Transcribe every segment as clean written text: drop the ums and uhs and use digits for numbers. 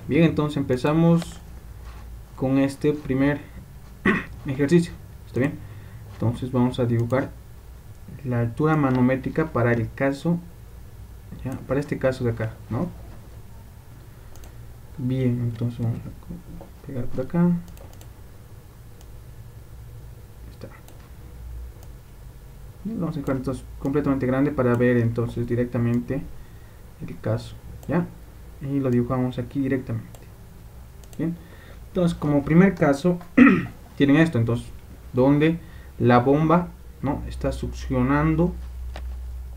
Bien, entonces empezamos con este primer ejercicio. ¿Está bien? Entonces vamos a dibujar la altura manométrica para el caso, ¿ya? Para este caso de acá, ¿no? Bien, entonces vamos a pegar por acá. Está. Vamos a dejar entonces completamente grande para ver entonces directamente el caso, ¿ya? Y lo dibujamos aquí directamente. Bien, entonces como primer caso tienen esto, entonces donde la bomba, ¿no?, está succionando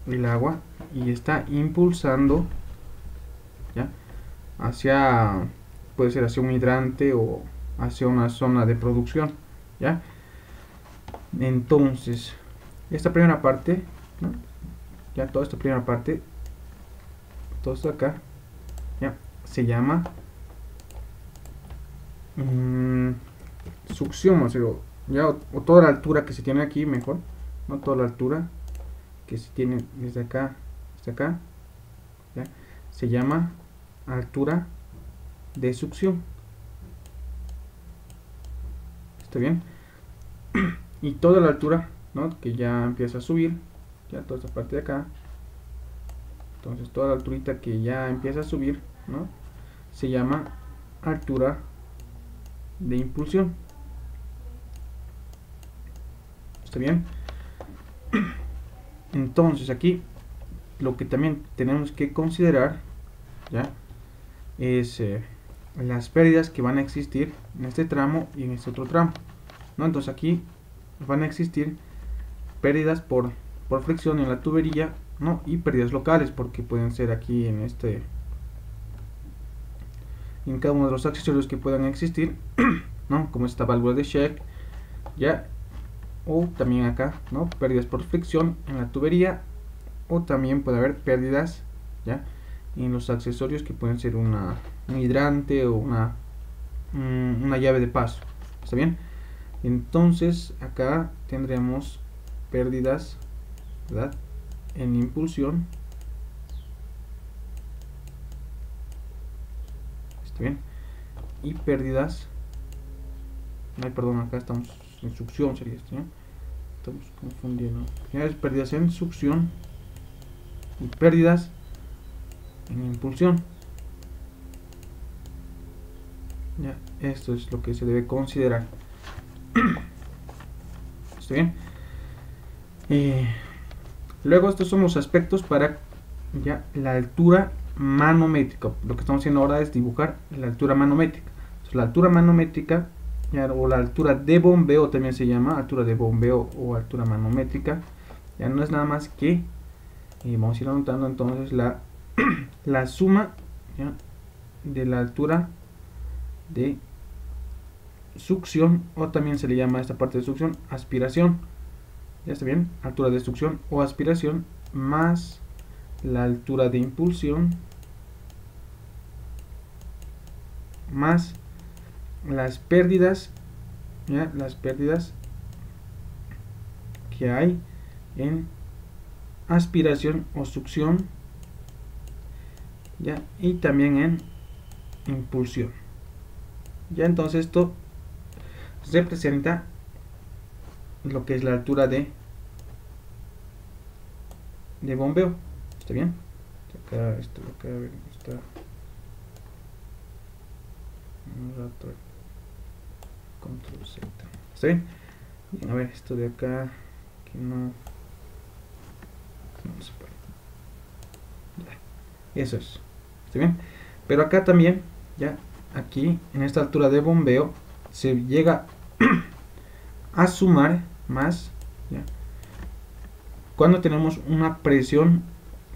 el agua y está impulsando, ¿ya?, hacia, puede ser hacia un hidrante o hacia una zona de producción, ¿ya? Entonces esta primera parte, ¿no?, ya toda esta primera parte, todo esto acá, ya se llama succión, o sea, ya, o toda la altura que se tiene aquí, mejor, no toda la altura que se tiene desde acá hasta acá, ¿ya?, se llama altura de succión. ¿Está bien? Y toda la altura, ¿no?, que ya empieza a subir, ya toda esta parte de acá, entonces toda la alturita que ya empieza a subir, ¿no?, se llama altura de impulsión. ¿Está bien? Entonces aquí lo que también tenemos que considerar, ¿ya?, es las pérdidas que van a existir en este tramo y en este otro tramo, ¿no? Entonces aquí van a existir pérdidas por fricción en la tubería, ¿no?, y pérdidas locales, porque pueden ser aquí en cada uno de los accesorios que puedan existir, ¿no?, como esta válvula de Sheck, ya, o también acá, ¿no?, pérdidas por fricción en la tubería, o también puede haber pérdidas, ya, en los accesorios que pueden ser un hidrante o una llave de paso. ¿Está bien? Entonces acá tendremos pérdidas, ¿verdad?, en impulsión. ¿Está bien? Y pérdidas, ay, perdón, acá estamos en succión, sería esto, ¿no? Estamos confundiendo. Ya es pérdidas en succión y pérdidas en impulsión. Ya, esto es lo que se debe considerar. ¿Está bien? Luego estos son los aspectos para, ya, la altura manométrica. Lo que estamos haciendo ahora es dibujar la altura manométrica. Entonces, la altura manométrica, ya, o la altura de bombeo también se llama altura de bombeo o altura manométrica, ya no es nada más que, vamos a ir anotando entonces la suma, ¿ya?, de la altura de succión, o también se le llama a esta parte de succión aspiración. Ya está bien, altura de succión o aspiración más la altura de impulsión más las pérdidas, ¿ya?, las pérdidas que hay en aspiración o succión, ya, y también en impulsión. Ya, entonces esto representa lo que es la altura de bombeo. ¿Está bien? Acá esto acá está un rato, control Z. ¿Está bien? Bien, a ver, esto de acá que no se puede. Ya. Eso es. ¿Está bien? Pero acá también, ya, aquí en esta altura de bombeo se llega a sumar más, ¿ya?, cuando tenemos una presión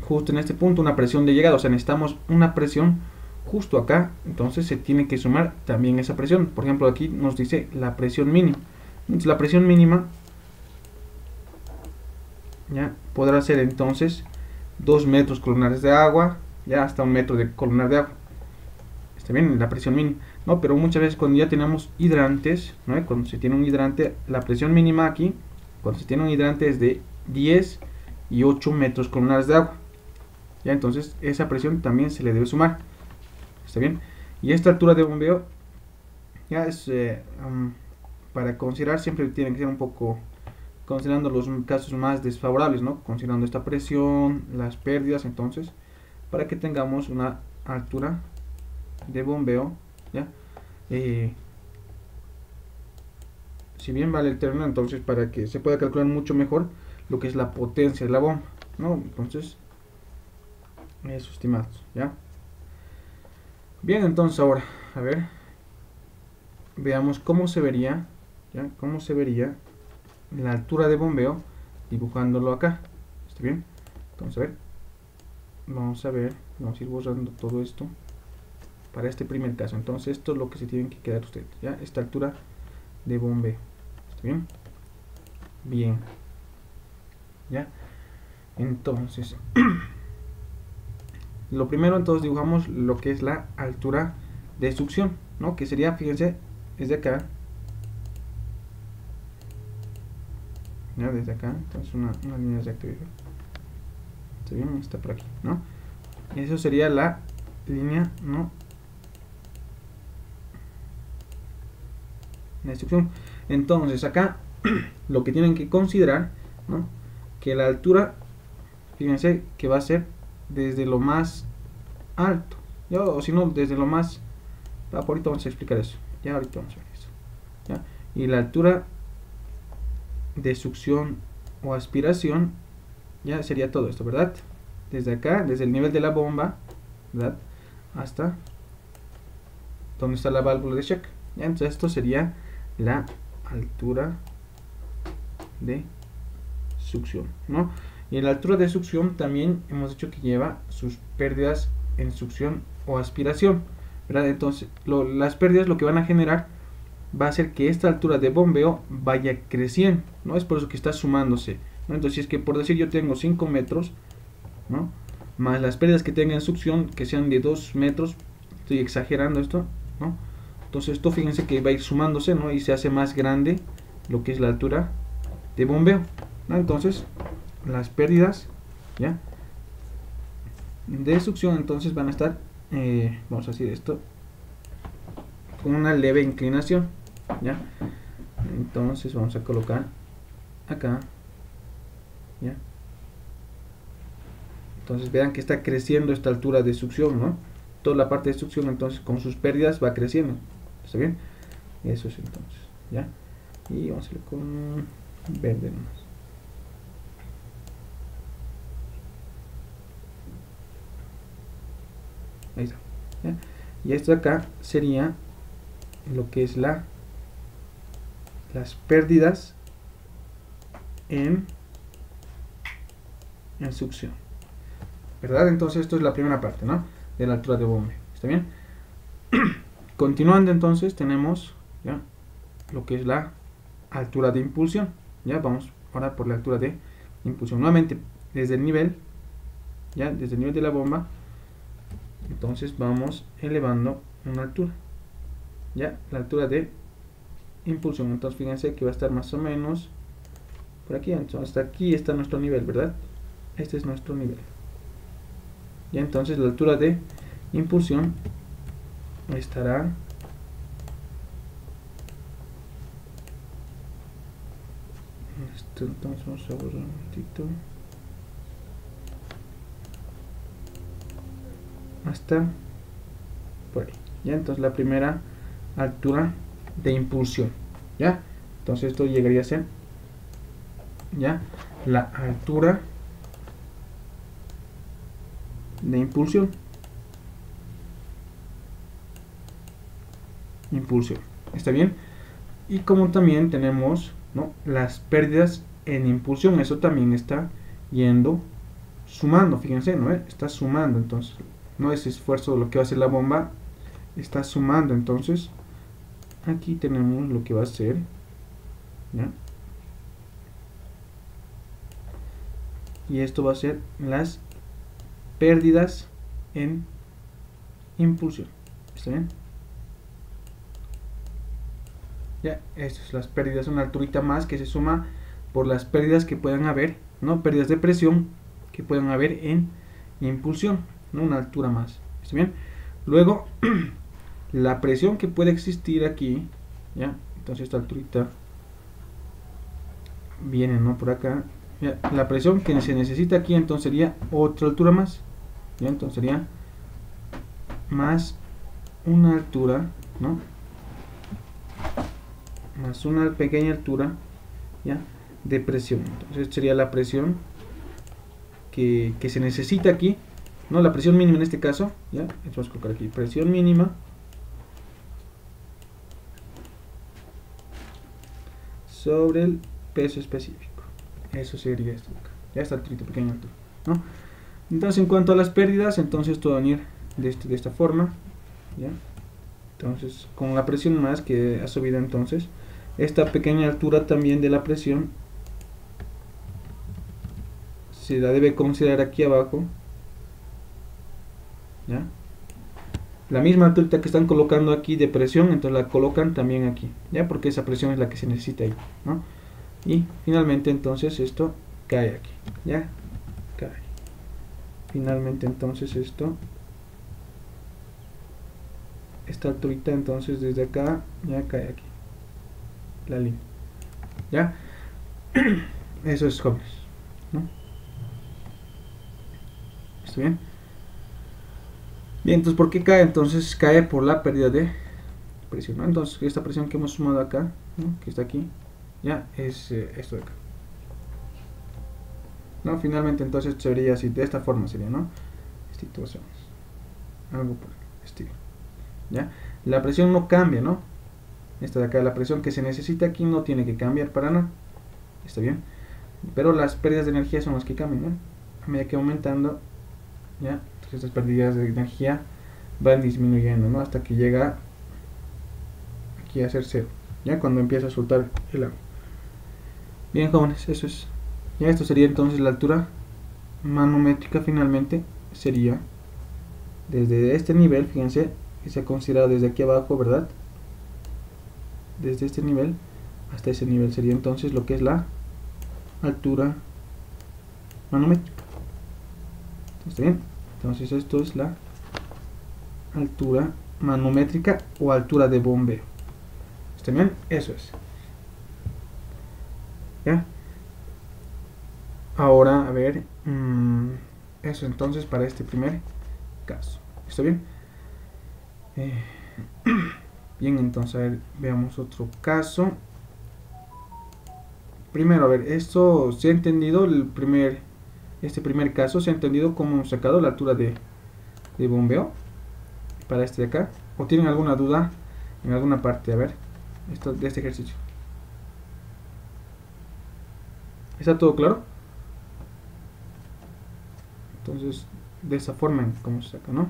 justo en este punto, una presión de llegada, o sea, necesitamos una presión justo acá, entonces se tiene que sumar también esa presión. Por ejemplo, aquí nos dice la presión mínima. Entonces, la presión mínima, ya, podrá ser entonces 2 metros columnares de agua, ya hasta 1 metro de columnar de agua. Está bien, la presión mínima, ¿no? Pero muchas veces cuando ya tenemos hidrantes, ¿no?, cuando se tiene un hidrante, la presión mínima aquí, cuando se tiene un hidrante, es de 10 y 8 metros columnares de agua. Ya, entonces esa presión también se le debe sumar. ¿Está bien? Y esta altura de bombeo ya es para considerar, siempre tiene que ser un poco considerando los casos más desfavorables, ¿no? Considerando esta presión, las pérdidas, entonces para que tengamos una altura de bombeo, ¿ya? Si bien vale el término, entonces para que se pueda calcular mucho mejor lo que es la potencia de la bomba, ¿no? Entonces eso, estimados, ¿ya? Bien, entonces ahora, a ver, veamos cómo se vería, ¿ya? Cómo se vería la altura de bombeo dibujándolo acá. ¿Está bien? Entonces, a ver, vamos a ir borrando todo esto para este primer caso. Entonces, esto es lo que se tienen que quedar ustedes, ¿ya? Esta altura de bombeo. ¿Está bien? Bien. ¿Ya? Entonces, lo primero, entonces dibujamos lo que es la altura de succión, ¿no? Que sería, fíjense, desde acá, ¿ya? Desde acá, entonces una línea recta, ¿está bien? Está por aquí, ¿no? Eso sería la línea, ¿no? De succión. Entonces, acá, lo que tienen que considerar, ¿no? Que la altura, fíjense, que va a ser desde lo más alto, ¿ya? O si no, desde lo más... ahorita vamos a explicar eso, ya ahorita vamos a ver eso, ¿ya? Y la altura de succión o aspiración, ya sería todo esto, ¿verdad? Desde acá, desde el nivel de la bomba, ¿verdad? Hasta donde está la válvula de check, ¿ya? Entonces esto sería la altura de succión, ¿no? Y la altura de succión también hemos dicho que lleva sus pérdidas en succión o aspiración, ¿verdad? Entonces las pérdidas lo que van a generar va a hacer que esta altura de bombeo vaya creciendo, ¿no? Es por eso que está sumándose, ¿no? Entonces si es que por decir yo tengo 5 metros, ¿no? Más las pérdidas que tenga en succión que sean de 2 metros, estoy exagerando esto, ¿no? Entonces esto fíjense que va a ir sumándose, ¿no? Y se hace más grande lo que es la altura de bombeo, ¿no? Entonces las pérdidas, ¿ya? De succión entonces van a estar, vamos a decir esto, con una leve inclinación, ¿ya? Entonces vamos a colocar acá, ¿ya? Entonces vean que está creciendo esta altura de succión, ¿no? Toda la parte de succión entonces con sus pérdidas va creciendo, ¿está bien? Eso es entonces, ¿ya? Y vamos a hacerlo con verde nomás. Ahí está, ¿ya? Y esto acá sería lo que es las pérdidas en succión, ¿verdad? Entonces esto es la primera parte, ¿no? De la altura de bombeo, ¿está bien? Continuando entonces tenemos, ¿ya? Lo que es la altura de impulsión, ¿ya? Vamos ahora por la altura de impulsión, nuevamente desde el nivel, ¿ya? Desde el nivel de la bomba, entonces vamos elevando una altura, ¿ya? La altura de impulsión, entonces fíjense que va a estar más o menos por aquí, entonces hasta aquí está nuestro nivel, ¿verdad? Este es nuestro nivel, y entonces la altura de impulsión estará entonces vamos a borrar un momentito hasta por ahí, ya. Entonces la primera altura de impulsión, ya. Entonces esto llegaría a ser, ya, la altura de impulsión, ¿está bien? Y como también tenemos, ¿no? Las pérdidas en impulsión, eso también está yendo sumando, fíjense, ¿no? Está sumando, entonces no es esfuerzo lo que va a hacer la bomba, está sumando, entonces aquí tenemos lo que va a hacer, ¿ya? Y esto va a ser las pérdidas en impulsión, ¿está bien? Ya, estas son las pérdidas, una alturita más que se suma por las pérdidas que puedan haber, ¿no? Pérdidas de presión que puedan haber en impulsión, ¿no? Una altura más, ¿está bien? Luego la presión que puede existir aquí, ya, entonces esta alturita viene, ¿no? Por acá, ya, la presión que se necesita aquí entonces sería otra altura más, ya, entonces sería más una altura, ¿no? Más una pequeña altura, ya, de presión. Entonces sería la presión que se necesita aquí, ¿no? La presión mínima en este caso, ya, vamos a colocar aquí presión mínima sobre el peso específico. Eso sería esto acá, ya está el trito pequeño altura, ¿no? Entonces en cuanto a las pérdidas, entonces todo va a venir de esta forma, ya. Entonces con la presión más que ha subido, entonces esta pequeña altura también de la presión se la debe considerar aquí abajo, ¿ya? La misma altura que están colocando aquí de presión, entonces la colocan también aquí, ya, porque esa presión es la que se necesita ahí, ¿no? Y finalmente entonces esto cae aquí, ya, cae. Finalmente entonces esta alturita entonces desde acá ya cae aquí, la línea, ya. Eso es, jóvenes, ¿no? ¿Está bien? Bien, entonces ¿por qué cae? Entonces cae por la pérdida de presión, ¿no? Entonces esta presión que hemos sumado acá, ¿no? Que está aquí, ya es esto de acá, ¿no? Finalmente entonces sería así, de esta forma sería, ¿no? Situaciones, algo por el estilo, ¿ya? La presión no cambia, ¿no? Esta de acá, la presión que se necesita aquí no tiene que cambiar para nada, ¿está bien? Pero las pérdidas de energía son las que cambian, ¿no? A medida que aumentando, ya, entonces estas pérdidas de energía van disminuyendo, ¿no? Hasta que llega aquí a ser cero, ya, cuando empieza a soltar el agua. Bien, jóvenes, eso es. Ya, esto sería entonces la altura manométrica. Finalmente sería desde este nivel, fíjense, que se ha considerado desde aquí abajo, ¿verdad? Desde este nivel hasta ese nivel sería entonces lo que es la altura manométrica. ¿Está bien? Entonces esto es la altura manométrica o altura de bombeo. ¿Está bien? Eso es. ¿Ya? Ahora, a ver, eso entonces para este primer caso. ¿Está bien? Bien, entonces a ver, veamos otro caso. Primero, a ver, esto se ha entendido, este primer caso se ha entendido cómo hemos sacado la altura de bombeo para este de acá. ¿O tienen alguna duda en alguna parte? A ver, esto de este ejercicio. ¿Está todo claro? Entonces, de esa forma como se saca, ¿no?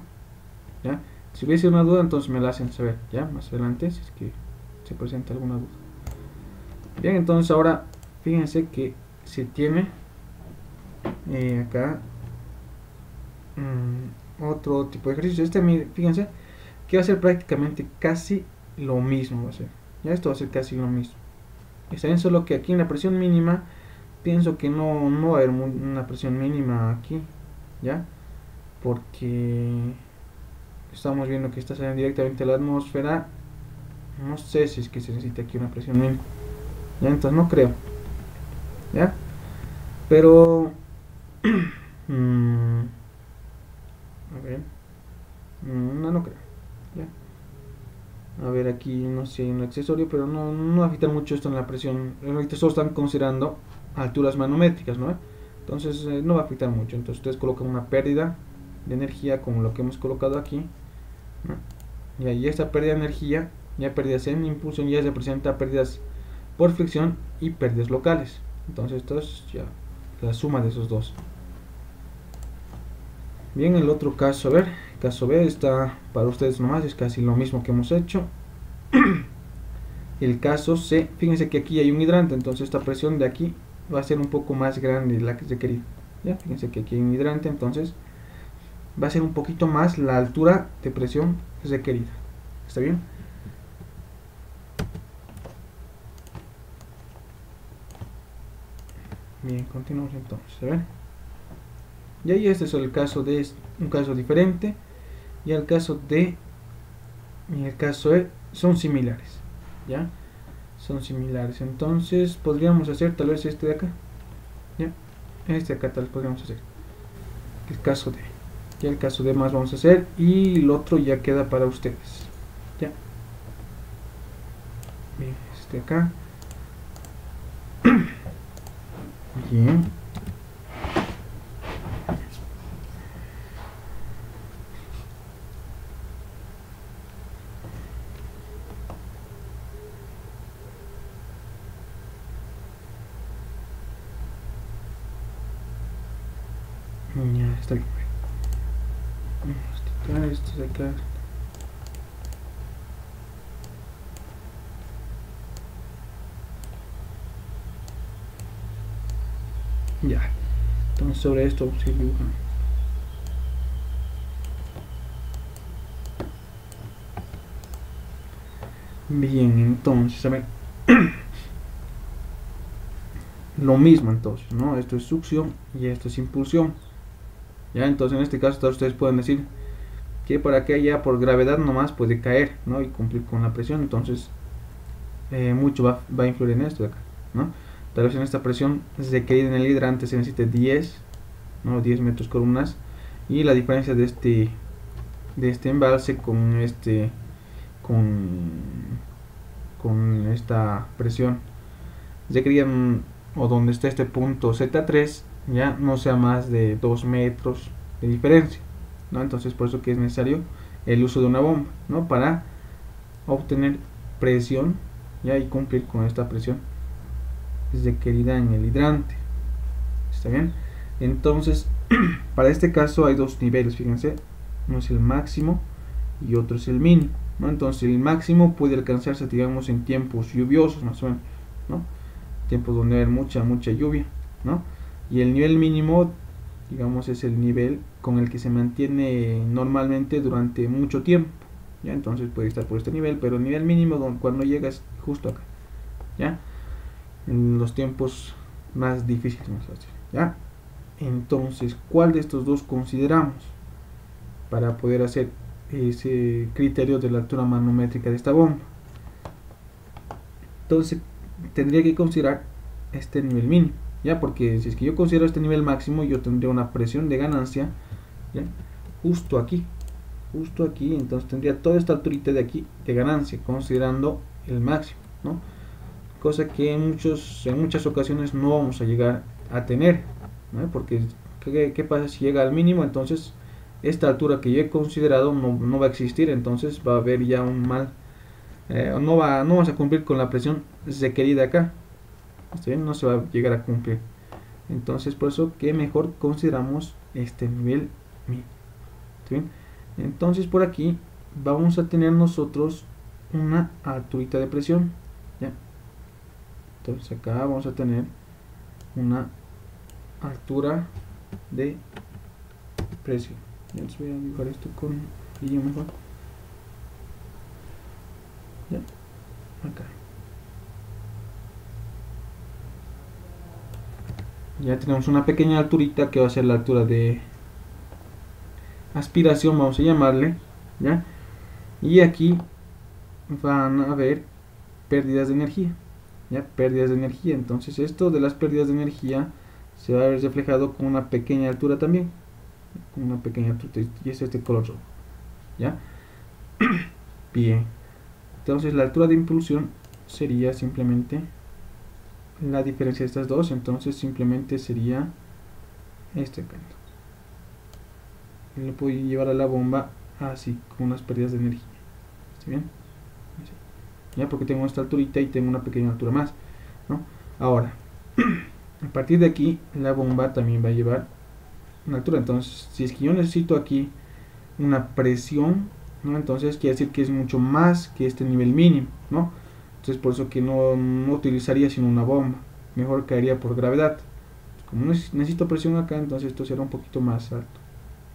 ¿Ya? Si hubiese una duda, entonces me la hacen saber, ya, más adelante, si es que se presenta alguna duda. Bien, entonces ahora, fíjense que se tiene acá otro tipo de ejercicio. Fíjense que va a ser prácticamente casi lo mismo, va a ser. Ya, esto va a ser casi lo mismo. Está bien, solo que aquí en la presión mínima, pienso que no va a haber una presión mínima aquí, ¿ya? Porque estamos viendo que está saliendo directamente a la atmósfera. No sé si es que se necesita aquí una presión mínima, ¿ya? Entonces no creo, ¿ya? Pero a ver, no creo, ¿ya? A ver, aquí no sé, hay un accesorio, pero no va a afectar mucho esto en la presión. Ahorita solo están considerando alturas manométricas, ¿no? Entonces no va a afectar mucho. Entonces ustedes colocan una pérdida de energía como lo que hemos colocado aquí, ¿no? Y ahí esta pérdida de energía, ya pérdidas en impulsión, ya se presenta pérdidas por fricción y pérdidas locales. Entonces esto es ya la suma de esos dos. Bien, el otro caso, a ver, caso B está para ustedes nomás, es casi lo mismo que hemos hecho. El caso C, fíjense que aquí hay un hidrante, entonces esta presión de aquí va a ser un poco más grande de la que se quería. Ya, fíjense que aquí hay un hidrante, entonces va a ser un poquito más la altura de presión requerida. ¿Está bien? Bien, continuamos entonces, a ver. Y ahí este es el caso de un caso diferente. Y el caso de en el caso E son similares, ya son similares. Entonces podríamos hacer tal vez este de acá, ya este de acá tal vez podríamos hacer el caso D, ya el caso D más vamos a hacer, y el otro ya queda para ustedes, ya bien, este de acá. Bien, ya está bien. Esto de acá. Ya, entonces sobre esto vamos a ir dibujando. Bien, entonces, a ver. Lo mismo entonces, ¿no? Esto es succión y esto es impulsión. Ya, entonces en este caso todos ustedes pueden decir que por acá ya por gravedad nomás puede caer, ¿no? Y cumplir con la presión, entonces mucho va a influir en esto de acá, ¿no? Tal vez en esta presión requerida en el hidrante se necesite 10, ¿no? 10 metros columnas, y la diferencia de este embalse con con esta presión requerida, o donde está este punto Z3, ya no sea más de 2 metros de diferencia, ¿no? Entonces por eso que es necesario el uso de una bomba, ¿no? Para obtener presión, ya, y cumplir con esta presión requerida en el hidrante. ¿Está bien? Entonces para este caso hay dos niveles, fíjense, uno es el máximo y otro es el mínimo, ¿no? Entonces el máximo puede alcanzarse, digamos, en tiempos lluviosos, más o menos, ¿no? Tiempos donde hay mucha lluvia, ¿no? Y el nivel mínimo, digamos, es el nivel con el que se mantiene normalmente durante mucho tiempo, ya. Entonces puede estar por este nivel, pero el nivel mínimo cuando llegas justo acá, ya, en los tiempos más difíciles, ya. Entonces, ¿cuál de estos dos consideramos para poder hacer ese criterio de la altura manométrica de esta bomba? Entonces tendría que considerar este nivel mínimo, ya, porque si es que yo considero este nivel máximo, yo tendría una presión de ganancia, ¿ya? justo aquí, entonces tendría toda esta alturita de aquí de ganancia, considerando el máximo, ¿no? Cosa que en muchas ocasiones no vamos a llegar a tener, ¿no? Porque ¿qué pasa si llega al mínimo? Entonces esta altura que yo he considerado no va a existir, entonces va a haber ya un mal, no vamos a cumplir con la presión requerida acá, ¿está bien? No se va a llegar a cumplir. Entonces por eso que mejor consideramos este nivel mínimo, ¿está bien? Entonces por aquí vamos a tener nosotros una alturita de presión, ¿ya? Entonces acá vamos a tener una altura de presión. Ya les voy a dibujar esto con brillo mejor, ¿ya? Acá ya tenemos una pequeña alturita que va a ser la altura de aspiración, vamos a llamarle, ¿ya? Y aquí van a haber pérdidas de energía, ¿ya? Pérdidas de energía. Entonces esto de las pérdidas de energía se va a ver reflejado con una pequeña altura también, con una pequeña altura, y es este color rojo, ¿ya? Bien, entonces la altura de impulsión sería simplemente la diferencia de estas dos, entonces simplemente sería este canto. Y lo puedo llevar a la bomba así, con unas pérdidas de energía, ¿está bien? Ya, porque tengo esta alturita y tengo una pequeña altura más, ¿no? Ahora, a partir de aquí la bomba también va a llevar una altura, entonces si es que yo necesito aquí una presión, ¿no? Entonces quiere decir que es mucho más que este nivel mínimo, ¿no? Entonces por eso que no utilizaría sino una bomba, mejor caería por gravedad. Como necesito presión acá, entonces esto será un poquito más alto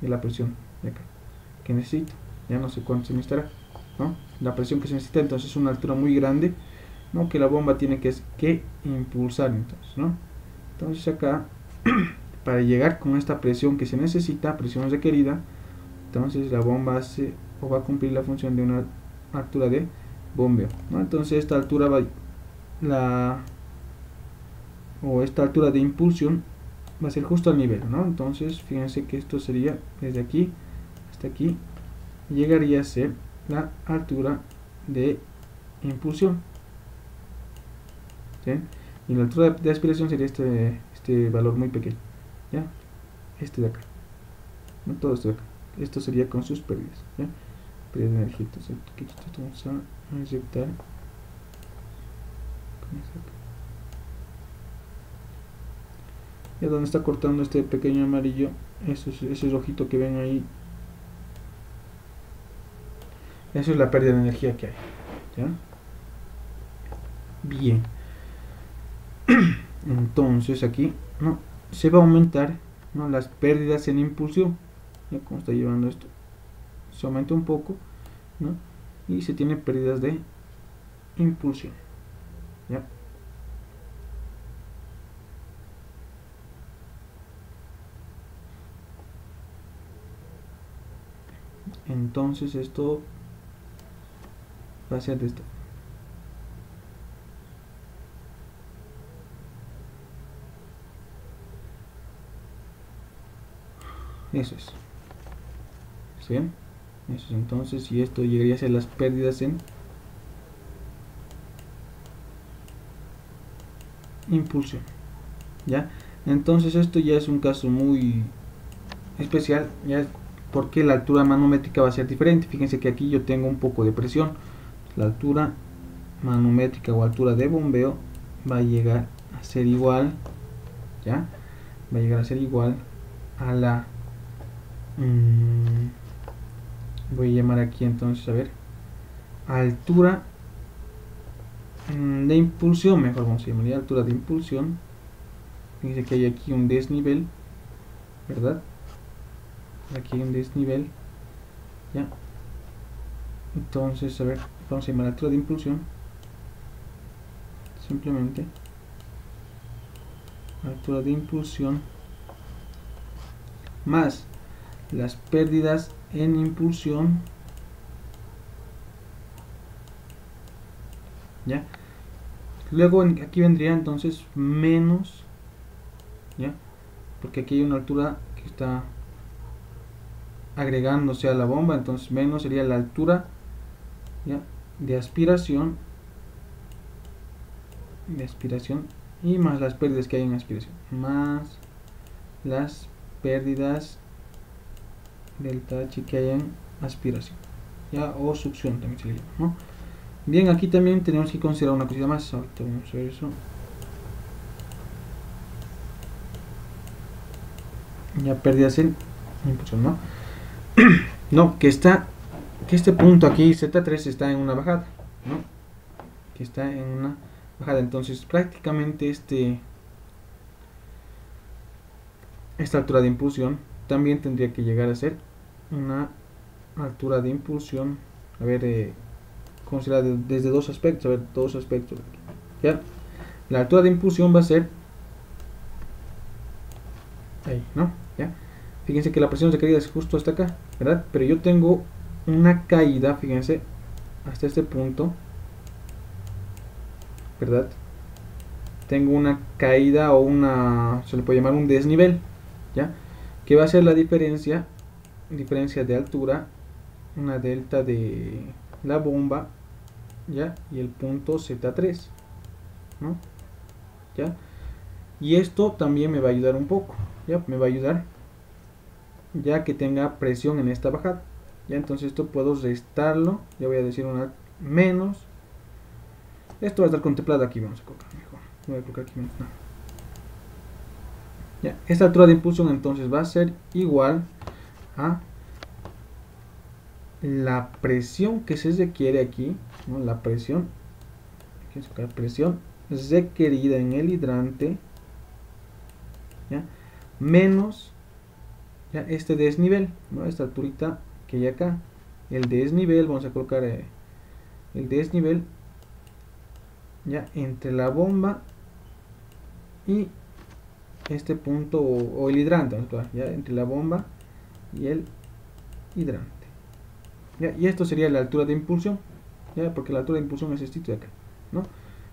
de la presión de acá que necesito, ya no sé cuánto se necesitará, ¿no? La presión que se necesita, entonces es una altura muy grande, ¿no? Que la bomba tiene que impulsar, entonces, ¿no? Entonces acá para llegar con esta presión que se necesita, presión requerida, entonces la bomba hace o va a cumplir la función de una altura de bombeo, ¿no? Entonces esta altura va esta altura de impulsión va a ser justo al nivel, ¿no? Entonces fíjense que esto sería desde aquí hasta aquí, llegaría a ser la altura de impulsión, ¿sí? Y la altura de aspiración sería este valor muy pequeño, ¿ya? Este de acá, no todo esto de acá. Esto sería con sus pérdidas, ¿ya? Pérdida de energía. Entonces aquí vamos a inyectar ya donde está cortando este pequeño amarillo, ese rojito que ven ahí, eso es la pérdida de energía que hay, ¿ya? Bien. Entonces aquí, ¿no?, se va a aumentar, ¿no?, las pérdidas en impulsión. ¿Ya? Como está llevando esto, se aumenta un poco, ¿no?, y se tiene pérdidas de impulsión, ¿ya? Entonces esto va a ser de esto. Eso es. ¿Sí? Eso es. Entonces, y esto llegaría a ser las pérdidas en impulsión, ¿ya? Entonces esto ya es un caso muy especial, ya, porque la altura manométrica va a ser diferente. Fíjense que aquí yo tengo un poco de presión. La altura manométrica o altura de bombeo va a llegar a ser igual, ¿ya? Va a llegar a ser igual a la voy a llamar aquí entonces, a ver, altura de impulsión, mejor vamos a llamarle altura de impulsión. Fíjense que hay aquí un desnivel, ¿verdad? Aquí hay un desnivel, ¿ya? Entonces, a ver, vamos a llamar altura de impulsión, simplemente altura de impulsión más las pérdidas en impulsión, ¿ya? Luego aquí vendría entonces menos, ¿ya? Porque aquí hay una altura que está agregándose a la bomba, entonces menos sería la altura, ¿ya?, de aspiración y más las pérdidas que hay en aspiración, más las pérdidas delta H que hay en aspiración, ¿ya?, o succión también se le llama, ¿no? Bien, aquí también tenemos que considerar una cosita más. Ahorita vamos a ver eso. Ya pérdidas en impulsión, ¿no? No, que este punto aquí, Z3, está en una bajada, ¿no? Que está en una bajada. Entonces prácticamente esta altura de impulsión también tendría que llegar a ser una altura de impulsión, a ver, considerada desde dos aspectos, a ver, dos aspectos, ¿ya? La altura de impulsión va a ser ahí, ¿no? ¿Ya? Fíjense que la presión requerida es justo hasta acá, ¿verdad? Pero yo tengo una caída, fíjense, hasta este punto, ¿verdad? Tengo una caída o se le puede llamar un desnivel, ¿ya? Que va a ser la diferencia de altura, una delta de la bomba, ¿ya? Y el punto Z3, ¿no? ¿Ya? Y esto también me va a ayudar un poco, ¿ya? Me va a ayudar ya que tenga presión en esta bajada, ¿ya? Entonces esto puedo restarlo, ya voy a decir una menos, esto va a estar contemplado aquí, vamos a colocar mejor, voy a colocar aquí menos, no. ¿Ya? Esta altura de impulsión entonces va a ser igual a la presión que se requiere aquí, ¿no? La presión requerida en el hidrante, ¿ya?, menos, ¿ya?, este desnivel, ¿no?, esta alturita que hay acá, el desnivel, vamos a colocar el desnivel, ya, entre la bomba y este punto o el hidrante, vamos a colocar, ya, entre la bomba y el hidrante, ¿ya? Y esto sería la altura de impulsión, ya, porque la altura de impulsión es este de acá, ¿no?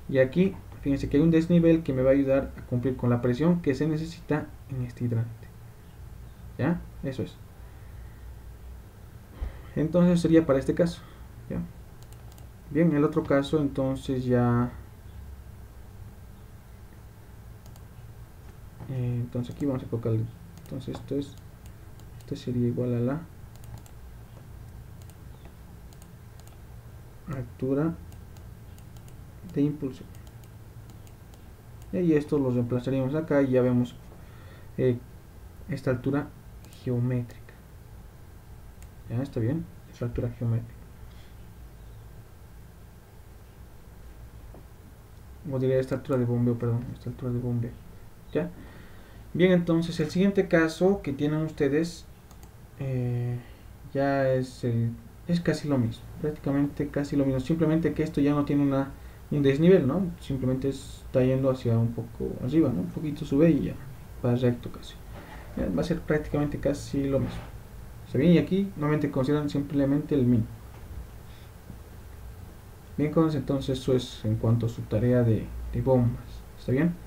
Y aquí, fíjense que hay un desnivel que me va a ayudar a cumplir con la presión que se necesita en este hidrante, ya, eso es. Entonces sería para este caso, ¿ya? Bien, el otro caso entonces ya entonces aquí vamos a colocar, entonces esto sería igual a la altura de impulsión, y esto lo reemplazaríamos acá y ya vemos esta altura geométrica, ya está bien, esta altura geométrica, o diría esta altura de bombeo, perdón, esta altura de bombeo, ya. Bien, entonces el siguiente caso que tienen ustedes ya es casi lo mismo, prácticamente casi lo mismo, simplemente que esto ya no tiene un desnivel, ¿no? Simplemente está yendo hacia un poco arriba, ¿no? Un poquito sube y ya va recto casi. Ya, va a ser prácticamente casi lo mismo. ¿Está bien? Y aquí nuevamente consideran simplemente el min. Bien, entonces eso es en cuanto a su tarea de bombas. ¿Está bien?